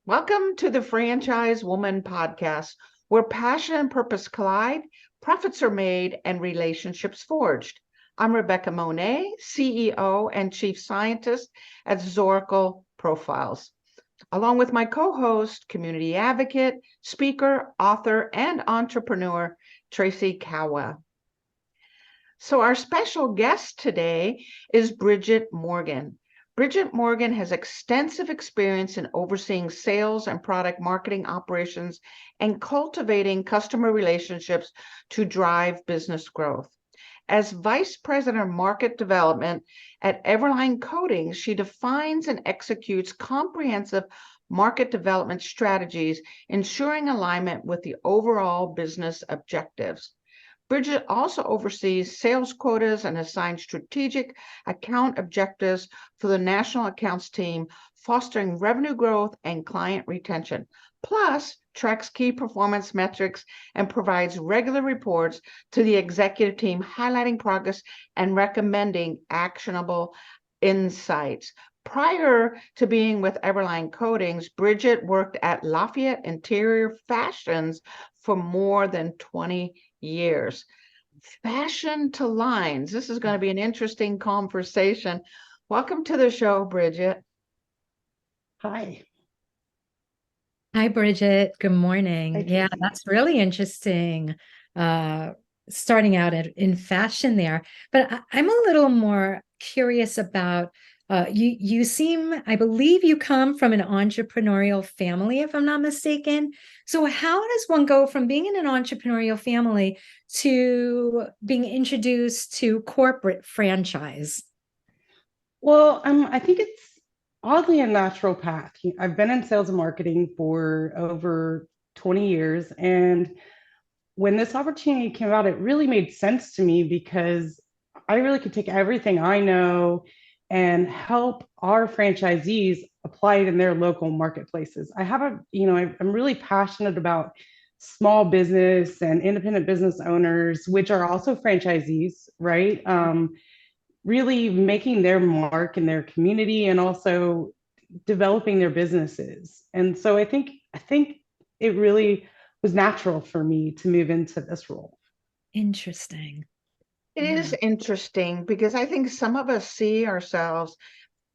Welcome to the Franchise Woman podcast, where passion and purpose collide, profits are made, and relationships forged. I'm Rebecca Monet, CEO and Chief Scientist at Zoracle Profiles, along with my co-host, community advocate, speaker, author, and entrepreneur, Tracy Kawa. So our special guest today is Bridgette Morgan. Bridgette Morgan has extensive experience in overseeing sales and product marketing operations and cultivating customer relationships to drive business growth. As Vice President of Market Development at EverLine Coatings, she defines and executes comprehensive market development strategies, ensuring alignment with the overall business objectives. Bridgette also oversees sales quotas and assigns strategic account objectives for the national accounts team, fostering revenue growth and client retention. Plus, tracks key performance metrics and provides regular reports to the executive team, highlighting progress and recommending actionable insights. Prior to being with EverLine Coatings, Bridgette worked at Lafayette Interior Fashions for more than 20 years. Fashion to lines. This is going to be an interesting conversation. Welcome to the show, Bridgette. Hi. Hi, Bridgette. Good morning. Hi, Yeah, Tracy. that's really interesting. Starting out in fashion there, but I'm a little more curious about you. You seem, I believe, you come from an entrepreneurial family, if I'm not mistaken. So, how does one go from being in an entrepreneurial family to being introduced to corporate franchise? Well, I think it's oddly a natural path. I've been in sales and marketing for over 20 years. And when this opportunity came out, it really made sense to me because I really could take everything I know and help our franchisees apply it in their local marketplaces. I'm really passionate about small business and independent business owners, which are also franchisees, right? Really making their mark in their community and also developing their businesses. And so I think it really was natural for me to move into this role. Interesting. It Yeah. is interesting because I think some of us see ourselves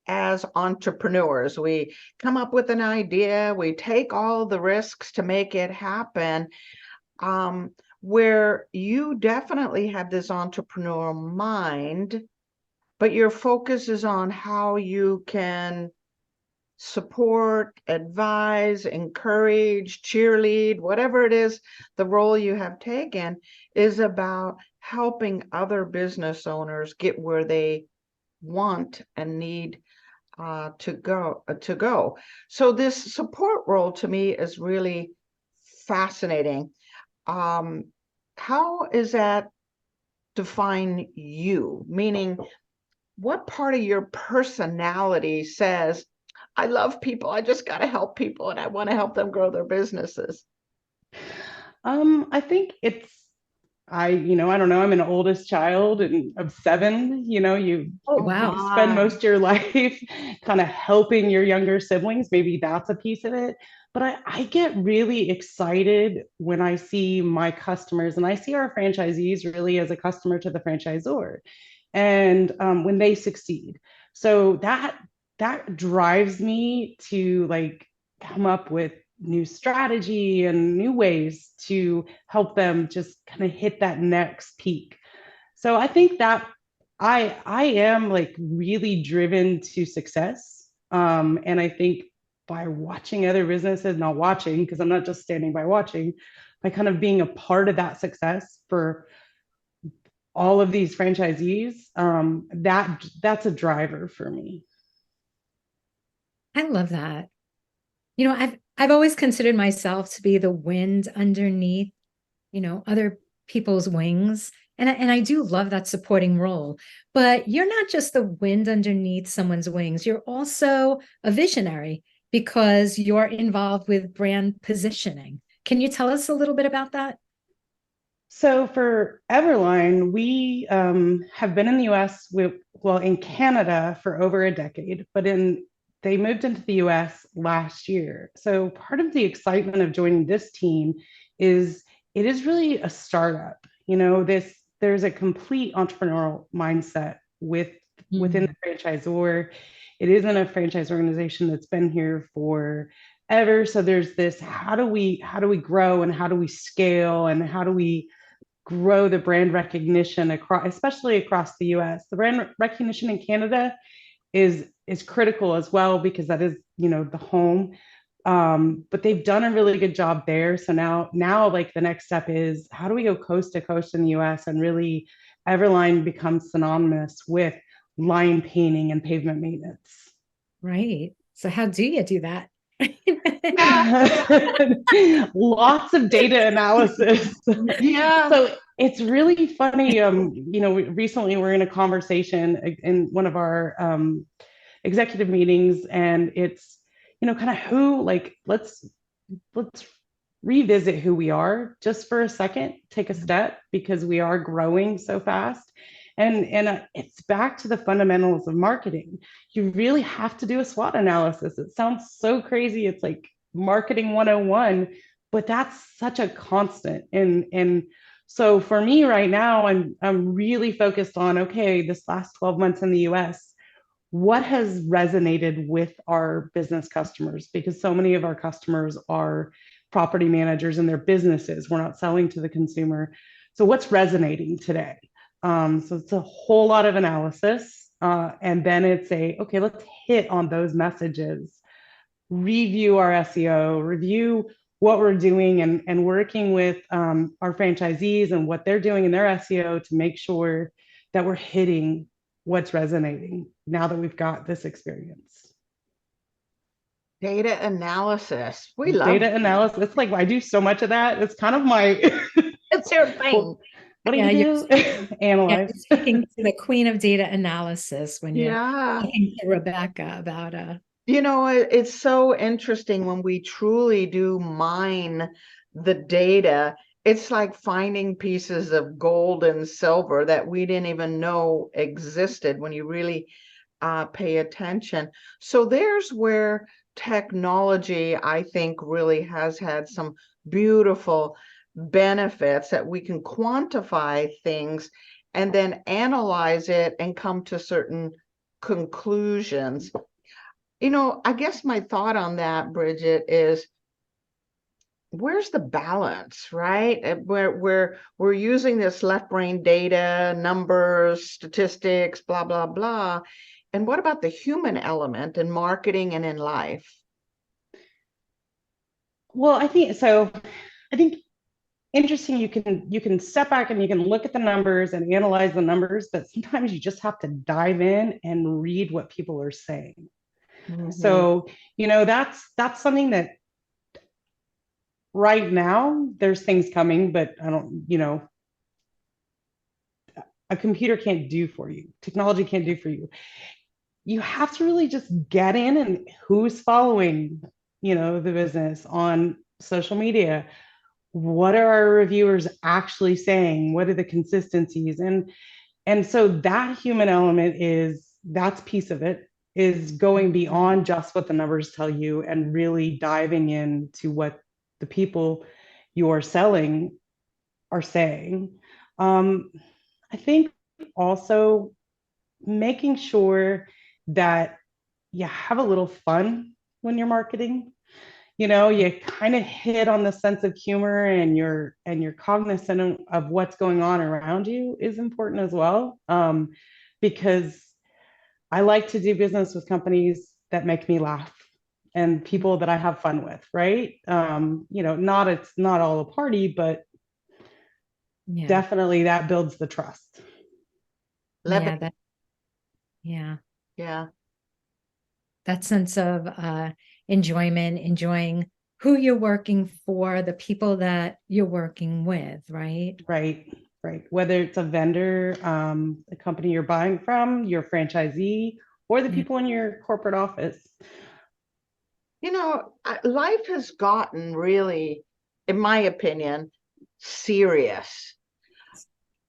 as entrepreneurs. We come up with an idea, we take all the risks to make it happen. Where you definitely have this entrepreneurial mind, but your focus is on how you can support, advise, encourage, cheerlead, whatever it is, the role you have taken is about helping other business owners get where they want and need to go. So this support role to me is really fascinating. Um, how is that define you? Meaning, what part of your personality says, I love people, I just got to help people and I want to help them grow their businesses? I think I don't know, I'm an oldest child and of seven. Oh, You get Wow. to spend my. most of your life kind of helping your younger siblings. Maybe that's a piece of it. But I get really excited when I see my customers and I see our franchisees really as a customer to the franchisor and when they succeed. So that drives me to like come up with new strategy and new ways to help them just kind of hit that next peak. So I think that I am like really driven to success. And I think by watching other businesses, not watching, because I'm not just standing by watching, by kind of being a part of that success for all of these franchisees, that's a driver for me. I love that. I've always considered myself to be the wind underneath, other people's wings. And I do love that supporting role. But you're not just the wind underneath someone's wings, you're also a visionary because you're involved with brand positioning. Can you tell us a little bit about that? So for Everline, we have been in the US, in Canada for over a decade, but in they moved into the US last year. So part of the excitement of joining this team is it is really a startup. There's a complete entrepreneurial mindset within the franchisor. It isn't a franchise organization that's been here for ever. So there's this, how do we grow, and how do we scale, and how do we grow the brand recognition across, especially across the US. The brand recognition in Canada is critical as well, because that is, the home. But they've done a really good job there. So now like the next step is, how do we go coast to coast in the US and really EverLine becomes synonymous with line painting and pavement maintenance. Right. So how do you do that? Lots of data analysis. Yeah. So it's really funny. Recently we're in a conversation in one of our executive meetings, and it's, kind of who, like, let's revisit who we are just for a second, take a step, because we are growing so fast. And it's back to the fundamentals of marketing. You really have to do a SWOT analysis. It sounds so crazy. It's like marketing 101, but that's such a constant. And so for me right now, I'm really focused on, okay, this last 12 months in the US, what has resonated with our business customers? Because so many of our customers are property managers in their businesses. We're not selling to the consumer. So what's resonating today? So it's a whole lot of analysis. And then it's okay, let's hit on those messages, review our SEO, review what we're doing, and working with our franchisees and what they're doing in their SEO to make sure that we're hitting what's resonating now that we've got this experience. Data analysis. We love data analysis. It's like, I do so much of that. It's kind of my it's your thing. What do you do? Analyze. You're speaking to the queen of data analysis when you're Yeah. talking to Rebecca about It's so interesting when we truly do mine the data. It's like finding pieces of gold and silver that we didn't even know existed when you really pay attention. So there's where technology, I think, really has had some beautiful benefits, that we can quantify things and then analyze it and come to certain conclusions. I guess my thought on that, Bridgette, is where's the balance, right? Where we're using this left brain data, numbers, statistics, blah, blah, blah. And what about the human element in marketing and in life? Well, I think interesting, you can step back and you can look at the numbers and analyze the numbers, but sometimes you just have to dive in and read what people are saying. Mm-hmm. So, that's something that right now there's things coming, but I don't, a computer can't do for you. Technology can't do for you. You have to really just get in, and who's following, the business on social media. What are our reviewers actually saying? What are the consistencies? And so that human element that's piece of it, is going beyond just what the numbers tell you and really diving into what the people you're selling are saying. I think also making sure that you have a little fun when you're marketing. You kind of hit on the sense of humor, and you're cognizant of what's going on around you is important as well. Because I like to do business with companies that make me laugh and people that I have fun with, right? It's not all a party, but definitely that builds the trust. Yeah. Yeah. That sense of enjoyment, enjoying who you're working for, the people that you're working with, right? Right. Whether it's a vendor, the company you're buying from, your franchisee, or the people in your corporate office. Life has gotten really, in my opinion, serious.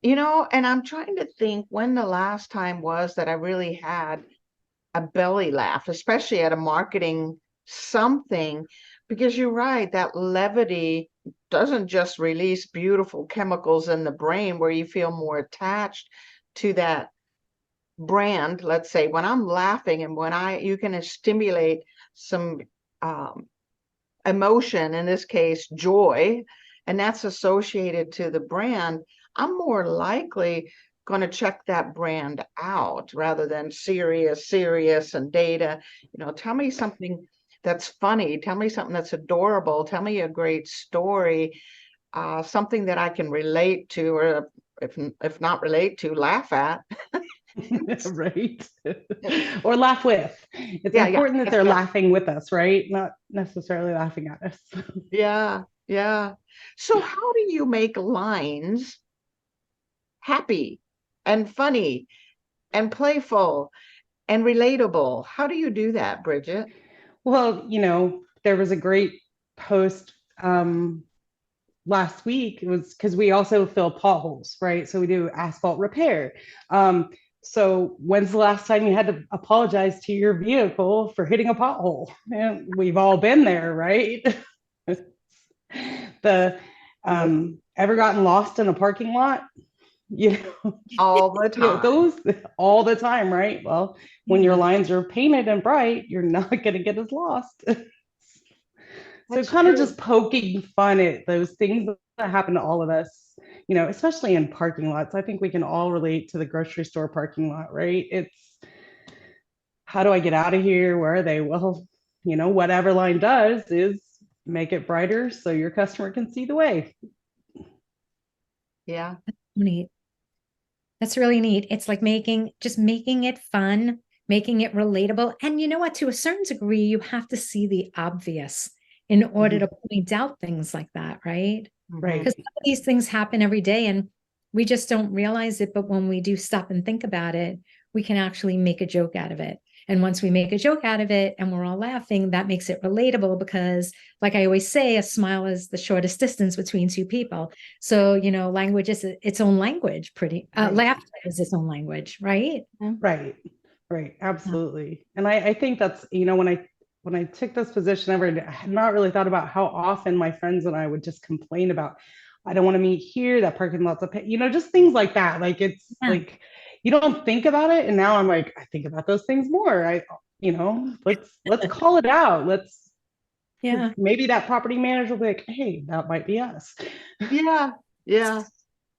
And I'm trying to think when the last time was that I really had a belly laugh, especially at a marketing something, because you're right, that levity doesn't just release beautiful chemicals in the brain where you feel more attached to that brand. Let's say when I'm laughing and when you can stimulate some emotion, in this case, joy, and that's associated to the brand, I'm more likely going to check that brand out rather than serious and data. Tell me something that's funny. Tell me something that's adorable. Tell me a great story, something that I can relate to, or if not relate to, laugh at. Right. Or laugh with. It's Yeah, important that that's they're right. laughing with us, right? Not necessarily laughing at us. Yeah. So how do you make lines happy and funny and playful and relatable? How do you do that, Bridgette? Well, there was a great post last week. It was because we also fill potholes, right? So we do asphalt repair. So when's the last time you had to apologize to your vehicle for hitting a pothole? And we've all been there, right? The ever gotten lost in a parking lot? You know, All the time. those all the time, right? Well, when your lines are painted and bright, you're not going to get as lost. So kind of just poking fun at those things that happen to all of us, especially in parking lots. I think we can all relate to the grocery store parking lot, right? It's how do I get out of here? Where are they? Well, what EverLine does is make it brighter so your customer can see the way. Yeah. Neat. That's really neat. It's like making it fun, making it relatable. And you know what? To a certain degree, you have to see the obvious in order to point out things like that, right? Right. Because these things happen every day and we just don't realize it. But when we do stop and think about it, we can actually make a joke out of it. And once we make a joke out of it and we're all laughing, that makes it relatable because, like I always say, a smile is the shortest distance between two people. So, language is its own language, laughter is its own language, right? Right. Absolutely. And I think that's, when I took this position over, I had not really thought about how often my friends and I would just complain about, I don't want to meet here, that parking lot's just things like that. Like like you don't think about it. And now I'm like, I think about those things more. Let's call it out. Maybe that property manager will be like, hey, that might be us. Yeah.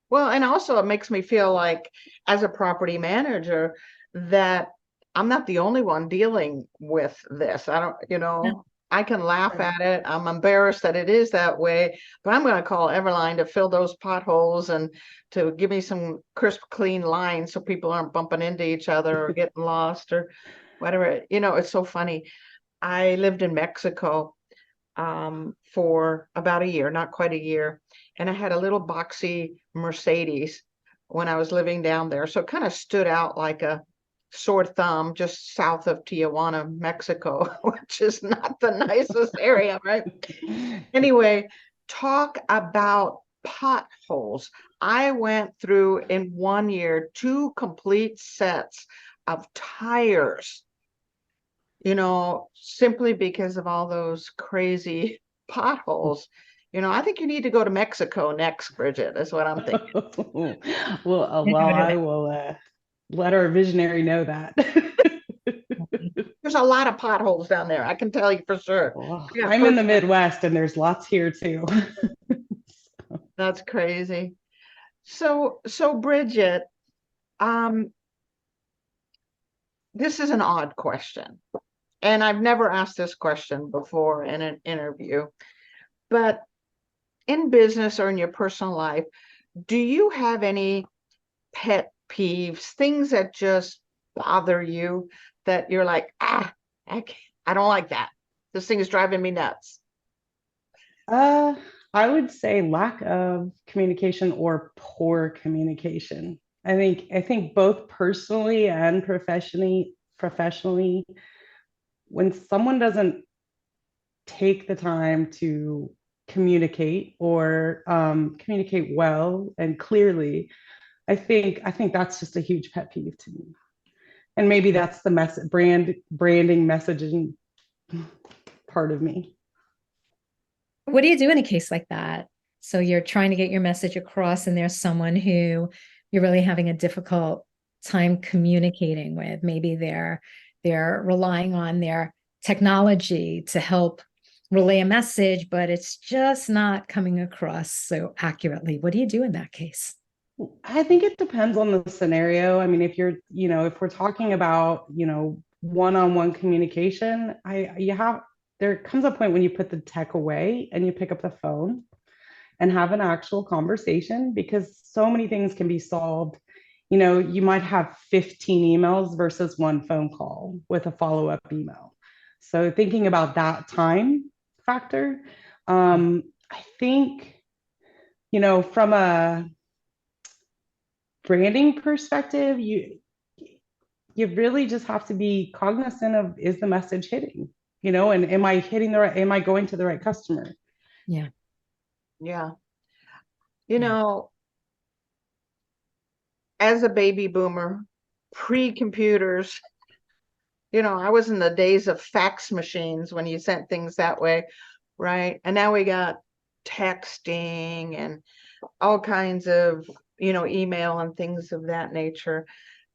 Well, and also it makes me feel like as a property manager that I'm not the only one dealing with this. I don't, I can laugh at it. I'm embarrassed that it is that way, but I'm going to call EverLine to fill those potholes and to give me some crisp, clean lines so people aren't bumping into each other or getting lost or whatever. It's so funny. I lived in Mexico for about a year, not quite a year. And I had a little boxy Mercedes when I was living down there. So it kind of stood out like a sore thumb just south of Tijuana, Mexico, which is not the nicest area, right? Anyway, talk about potholes. I went through in 1 year 2 complete sets of tires, simply because of all those crazy potholes. I think you need to go to Mexico next, Bridgette, is what I'm thinking. Well, I will let our visionary know that. There's a lot of potholes down there, I can tell you for sure. Well, I'm in the Midwest and there's lots here too. That's crazy. So Bridgette, this is an odd question. And I've never asked this question before in an interview, but in business or in your personal life, do you have any pet peeves, things that just bother you that you're like, I don't like that. This thing is driving me nuts. I would say lack of communication or poor communication. I think both personally and professionally, when someone doesn't take the time to communicate or communicate well and clearly, I think that's just a huge pet peeve to me. And maybe that's the branding messaging part of me. What do you do in a case like that? So you're trying to get your message across, and there's someone who you're really having a difficult time communicating with. Maybe they're relying on their technology to help relay a message, but it's just not coming across so accurately. What do you do in that case? I think it depends on the scenario. I mean, if you're, if we're talking about, one-on-one communication, there comes a point when you put the tech away and you pick up the phone and have an actual conversation, because so many things can be solved. You might have 15 emails versus one phone call with a follow-up email. So thinking about that factor, I think, from a branding perspective, you really just have to be cognizant of, is the message hitting, and am I going to the right customer? Yeah. Yeah. As a baby boomer, pre-computers, I was in the days of fax machines when you sent things that way, right? And now we got texting and all kinds of, email and things of that nature.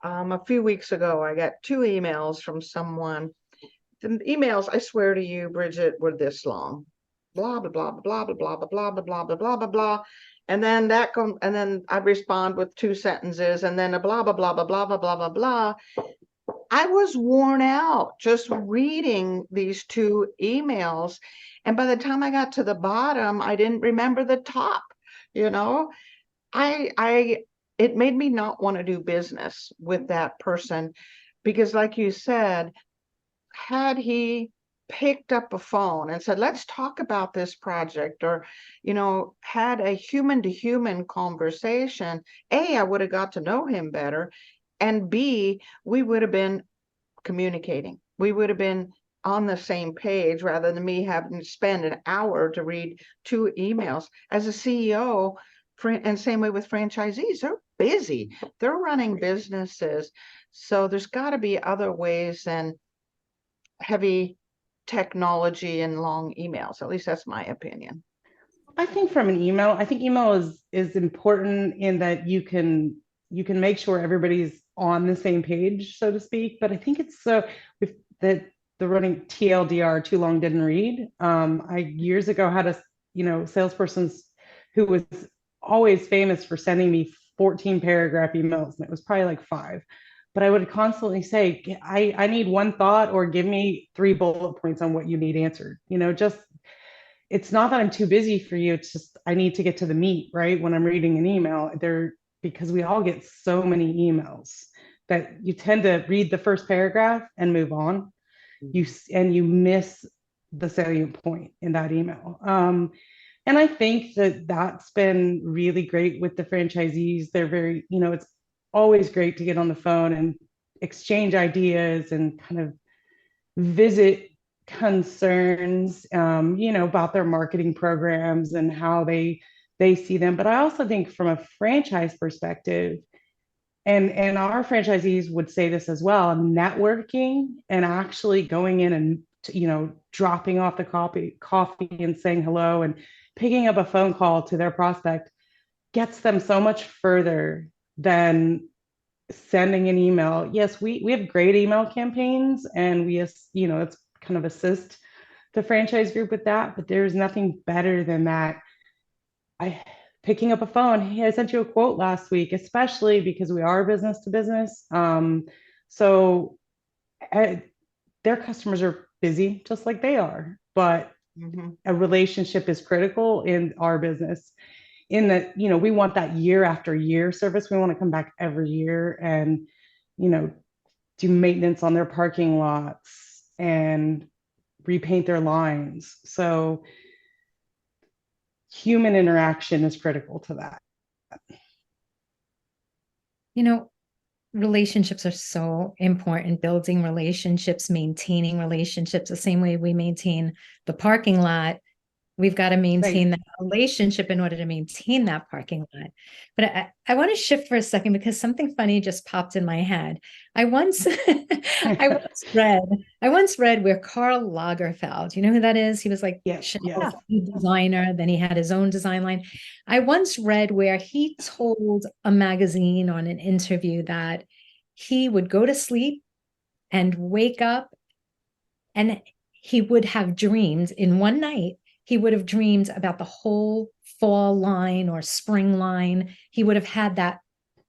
A few weeks ago, I got 2 emails from someone. The emails, I swear to you, Bridgette, were this long. Blah, blah, blah, blah, blah, blah, blah, blah, blah, blah, blah, blah, blah, blah. And then and then I respond with 2 sentences, and then a blah, blah, blah, blah, blah, blah, blah, blah, blah. I was worn out just reading these 2 emails. And by the time I got to the bottom, I didn't remember the top, you know. It made me not want to do business with that person, because like you said, had he picked up a phone and said, let's talk about this project, or, had a human to human conversation, A, I would have got to know him better. And B, we would have been communicating. We would have been on the same page, rather than me having to spend an hour to read 2 emails. As a CEO, and same way with franchisees, they're busy. They're running businesses. So there's got to be other ways than heavy technology and long emails. At least that's my opinion. I think email is important in that you can make sure everybody's on the same page, so to speak. But I think it's if the running TLDR, too long didn't read. I years ago had a salesperson who was always famous for sending me 14 paragraph emails, and it was probably like 5. But I would constantly say, I need 1 thought, or give me 3 bullet points on what you need answered. Just, it's not that I'm too busy for you. It's just, I need to get to the meat, right? When I'm reading an email because we all get so many emails that you tend to read the first paragraph and move on. You miss the salient point in that email. And I think that's been really great with the franchisees. They're very, it's always great to get on the phone and exchange ideas and kind of visit concerns, about their marketing programs and how they see them. But I also think from a franchise perspective, and our franchisees would say this as well, networking and actually going in and dropping off the coffee and saying hello and picking up a phone call to their prospect gets them so much further than sending an email. Yes, we have great email campaigns, and we it's kind of assist the franchise group with that, but there's nothing better than that. Picking up a phone, hey, I sent you a quote last week, especially because we are business to business. So their customers are busy just like they are, but a relationship is critical in our business, in that, we want that year after year service. We want to come back every year and, do maintenance on their parking lots and repaint their lines. So human interaction is critical to that. Relationships are so important, building relationships, maintaining relationships, the same way we maintain the parking lot. We've got to maintain Right. that relationship in order to maintain that parking lot. But I want to shift for a second because something funny just popped in my head. I once I once read where Karl Lagerfeld, you know who that is? He was like Yes, Chanel's yes. designer, then he had his own design line. I once read where he told a magazine on an interview that he would go to sleep and wake up and he would have dreams in one night. He would have dreamed about the whole fall line or spring line. He would have had that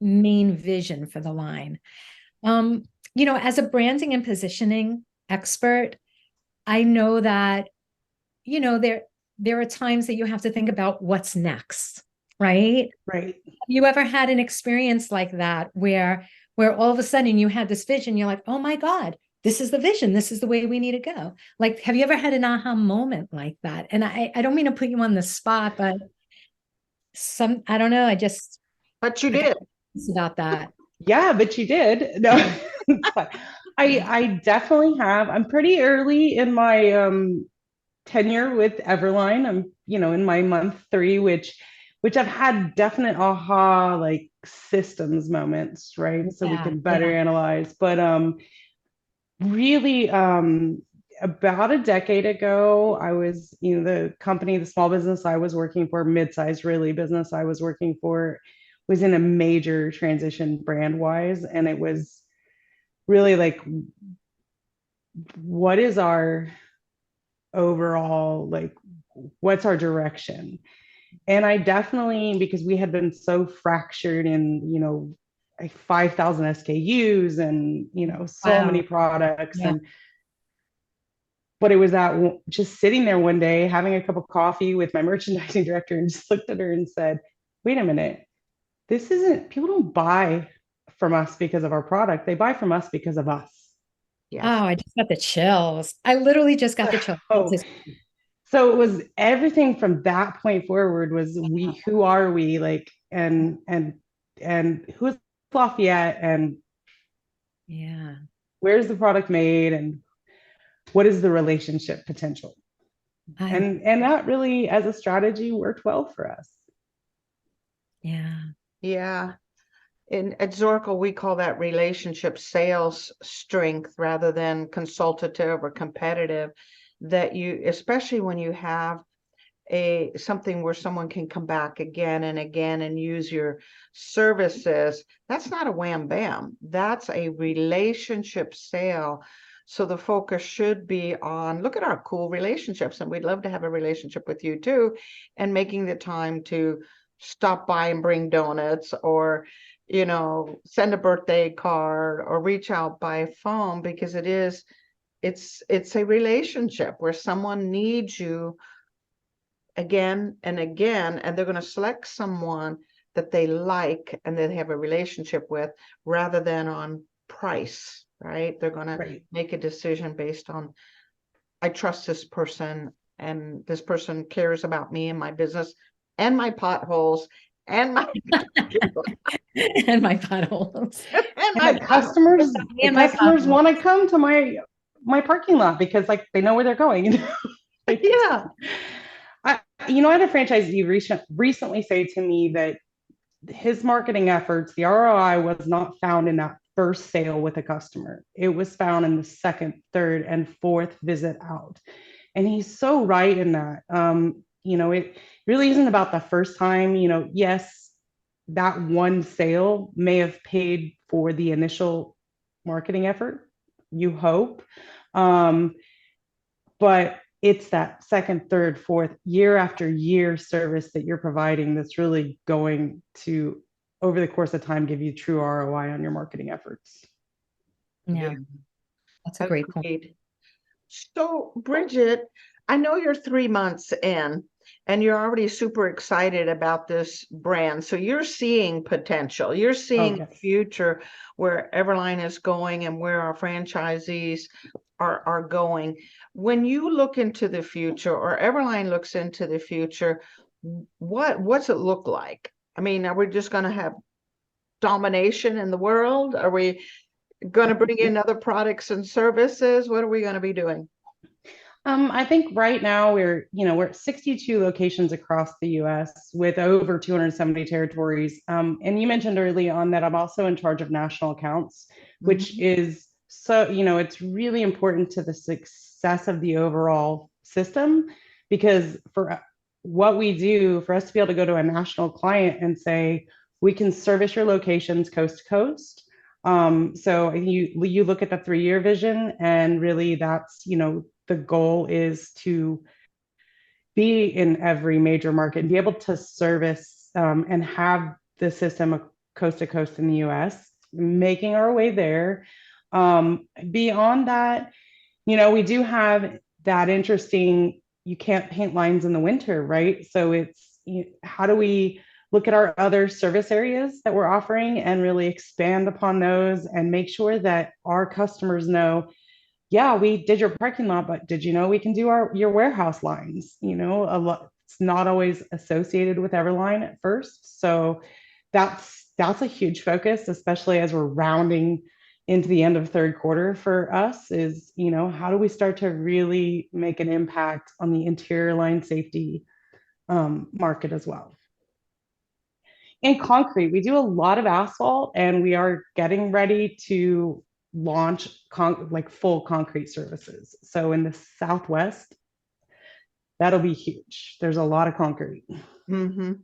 main vision for the line. As a branding and positioning expert, I know that, there are times that you have to think about what's next, right? Right. You ever had an experience like that where all of a sudden you had this vision, you're like, oh my God, this is the vision, this is the way we need to go. Like, have you ever had an aha moment like that? And I don't mean to put you on the spot, but I don't know, But you I got did. about that. Yeah, but you did. No, it's fine. I definitely have. I'm pretty early in my tenure with Everline. I'm, in my month 3, which I've had definite aha like systems moments, right? So we Yeah, can better yeah. analyze. But really about a decade ago, I was, the company, the small business I was working for, mid-sized really business I was working for, was in a major transition brand wise. And it was really like, what is our overall, like, what's our direction? And I definitely, because we had been so fractured in, like 5,000 SKUs and, so many Wow. products. Yeah. But it was that just sitting there one day, having a cup of coffee with my merchandising director, and just looked at her and said, wait a minute, people don't buy from us because of our product. They buy from us because of us. Yes. Oh, I just got the chills. I literally just got the chills. Oh, so it was everything from that point forward was who are we, like, and who's Lafayette, and Yeah. where's the product made, and what is the relationship potential? I And that really, as a strategy, worked well for us. Yeah. Yeah. At Zorkel, we call that relationship sales strength rather than consultative or competitive. That you, especially when you have something where someone can come back again and again and use your services, that's not a wham bam. That's a relationship sale. So the focus should be on, look at our cool relationships, and we'd love to have a relationship with you too, and making the time to stop by and bring donuts, or send a birthday card, or reach out by phone, because it's a relationship where someone needs you again and again, and they're going to select someone that they like and that they have a relationship with, rather than on price, right? They're going to Right. make a decision based on, I trust this person, and this person cares about me and my business and my potholes and my And my potholes. and And my the potholes. customers, And my potholes. want to come to my parking lot because, like, they know where they're going. Yeah. I had a franchisee recently say to me that his marketing efforts, the ROI was not found in that first sale with a customer. It was found in the second, third, and fourth visit out. And he's so right in that. It really isn't about the first time. Yes, that one sale may have paid for the initial marketing effort, you hope. But it's that second, third, fourth, year after year service that you're providing that's really going to, over the course of time, give you true ROI on your marketing efforts. Yeah, that's a great point. Agreed. So, Bridgette, I know you're 3 months in and you're already super excited about this brand. So you're seeing potential. You're seeing the yes. future where Everline is going and where our franchisees are going. When you look into the future, or Everline looks into the future, what's it look like? I mean, are we just going to have domination in the world? Are we going to bring in other products and services? What are we going to be doing? I think right now we're at 62 locations across the US with over 270 territories. And you mentioned early on that I'm also in charge of national accounts, which Mhm. is so, it's really important to the success of the overall system because for what we do, for us to be able to go to a national client and say, we can service your locations coast to coast. So you look at the 3-year vision, and really that's, the goal is to be in every major market and be able to service and have the system coast to coast in the US, making our way there. Beyond that, we do have that interesting, you can't paint lines in the winter, right? So it's, how do we look at our other service areas that we're offering and really expand upon those and make sure that our customers know, yeah, we did your parking lot, but did you know we can do your warehouse lines? A lot, it's not always associated with Everline at first. So that's a huge focus, especially as we're rounding into the end of third quarter for us is, how do we start to really make an impact on the interior line safety market as well? In concrete, we do a lot of asphalt, and we are getting ready to launch like full concrete services. So in the Southwest, that'll be huge. There's a lot of concrete. Mhm.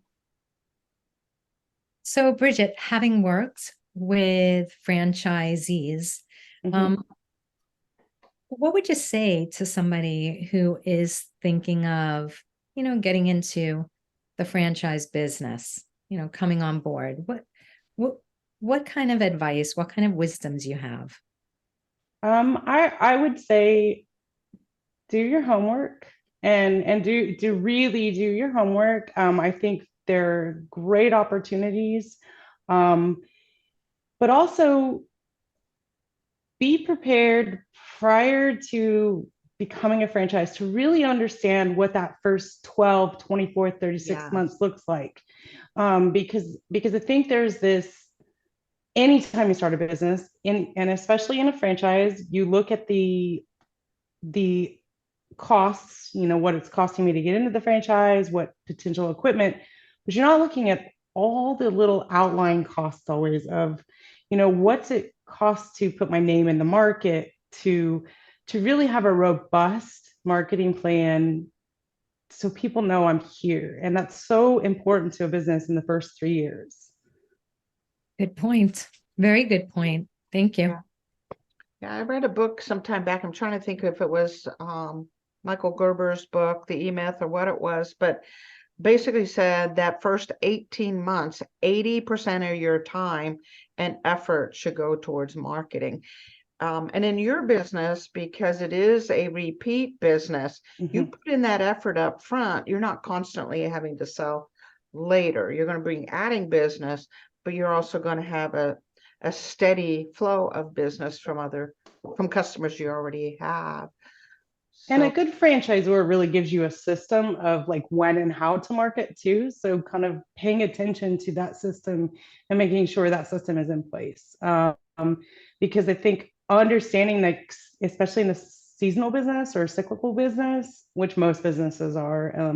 So, Bridgette, having worked with franchisees, Mhm. what would you say to somebody who is thinking of, getting into the franchise business, coming on board? What, what kind of advice, what kind of wisdoms you have? I would say do your homework and do really do your homework. I think there are great opportunities, um, but also be prepared prior to becoming a franchise to really understand what that first 12, 24, 36 Yes. months looks like. Because I think there's this, anytime you start a business, and especially in a franchise, you look at the costs, what it's costing me to get into the franchise, what potential equipment, but you're not looking at all the little outlying costs always of, what's it cost to put my name in the market, to really have a robust marketing plan so people know I'm here. And that's so important to a business in the first 3 years. Good point. Very good point. Thank you. Yeah. Yeah, I read a book sometime back. I'm trying to think if it was Michael Gerber's book, The E-Myth, or what it was, but basically said that first 18 months, 80% of your time and effort should go towards marketing. And in your business, because it is a repeat business, you Mhm. put in that effort up front. You're not constantly having to sell later. You're going to be adding business, but you're also going to have a steady flow of business from customers you already have. And a So good franchisor really gives you a system of like when and how to market too. So kind of paying attention to that system and making sure that system is in place. Because I think understanding that, especially in the seasonal business or cyclical business, which most businesses are,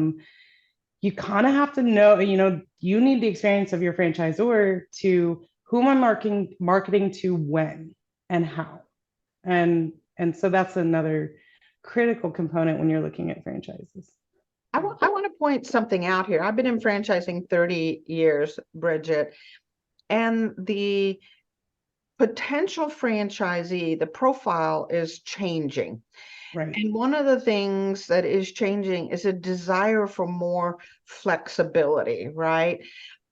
you kind of have to know, you need the experience of your franchisor to who am I marketing to when and how. And so that's another critical component when you're looking at franchises. I want to point something out here. I've been in franchising 30 years, Bridgette, and the potential franchisee, the profile is changing. Right. And one of the things that is changing is a desire for more flexibility, right?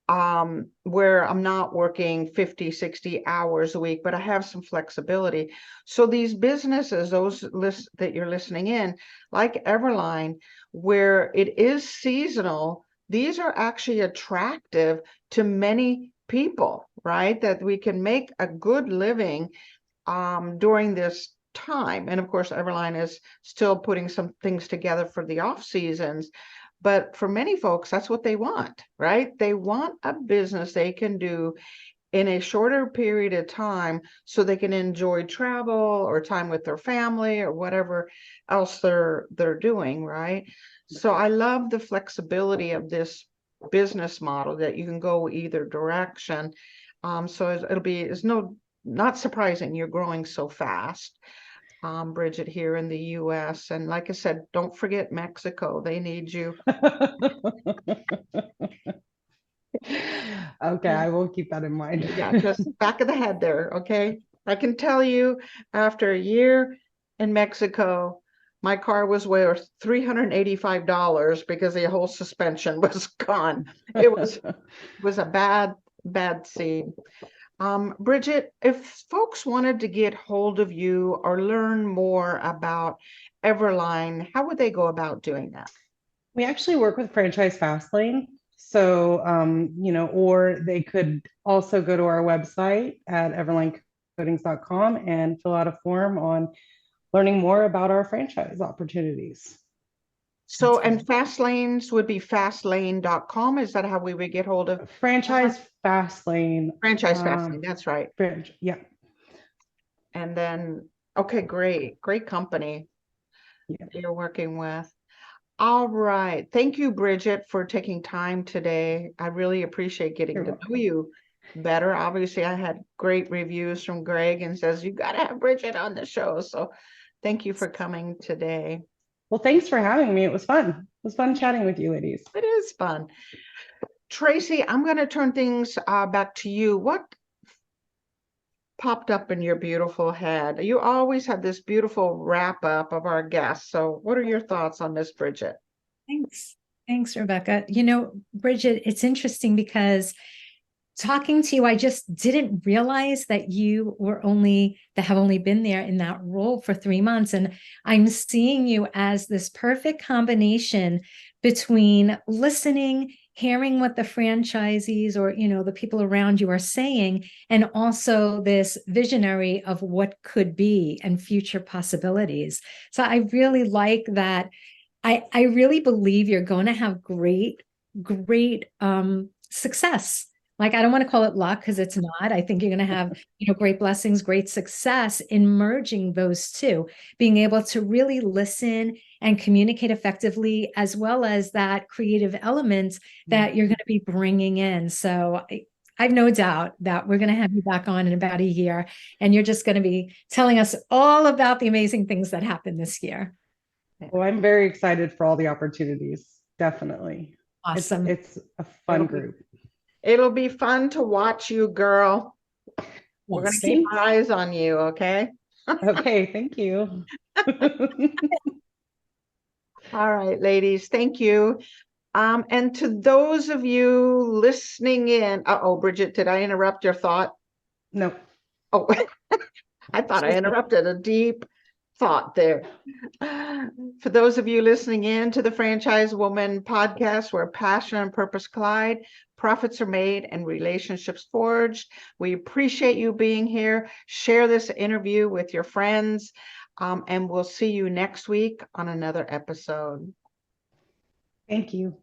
Where I'm not working 50, 60 hours a week, but I have some flexibility. So these businesses, those that you're listening in, like Everline, where it is seasonal, these are actually attractive to many people, right? That we can make a good living during this time. And of course, Everline is still putting some things together for the off seasons. But for many folks, that's what they want, right? They want a business they can do in a shorter period of time so they can enjoy travel or time with their family or whatever else they're doing, right? So I love the flexibility of this business model that you can go either direction. So it's not surprising you're growing so fast, Bridgette, here in the US. And like I said, don't forget Mexico. They need you. Okay, I will keep that in mind. Yeah, just back of the head there, okay? I can tell you, after a year in Mexico, my car was worth $385 because the whole suspension was gone. It was a bad scene. Bridgette, if folks wanted to get hold of you or learn more about EverLine, how would they go about doing that? We actually work with Franchise Fastlane. So, or they could also go to our website at everlinecoatings.com and fill out a form on learning more about our franchise opportunities. So, and fast lanes would be fastlane.com. Is that how we would get hold of Franchise Fastlane? Franchise Fastlane? That's right. Yeah. And then, okay, great company you're working with. All right. Thank you, Bridgette, for taking time today. I really appreciate getting to know you better. Obviously, I had great reviews from Greg and says, you got to have Bridgette on the show. So thank you for coming today. Well, thanks for having me. It was fun. It was fun chatting with you ladies. It is fun. Tracy, I'm going to turn things back to you. What popped up in your beautiful head? You always have this beautiful wrap up of our guests. So what are your thoughts on Miss Bridgette? Thanks, Rebecca. You know, Bridgette, it's interesting because talking to you, I just didn't realize that have only been there in that role for 3 months. And I'm seeing you as this perfect combination between listening, hearing what the franchisees or, the people around you are saying, and also this visionary of what could be and future possibilities. So I really like that. I really believe you're going to have great success. Like, I don't want to call it luck because it's not. I think you're going to have, great blessings, great success in merging those two, being able to really listen and communicate effectively, as well as that creative element that you're going to be bringing in. So I have no doubt that we're going to have you back on in about a year, and you're just going to be telling us all about the amazing things that happened this year. Well, I'm very excited for all the opportunities. Definitely. Awesome. It's a fun group. It'll be fun to watch you, girl. We're going to keep our eyes on you, okay? Okay, thank you. All right, ladies, thank you. And to those of you listening in, Bridgette, did I interrupt your thought? No. Oh, I thought I interrupted a deep thought there. For those of you listening in to the Franchise Woman podcast, where passion and purpose collide, profits are made and relationships forged. We appreciate you being here. Share this interview with your friends, and we'll see you next week on another episode. Thank you.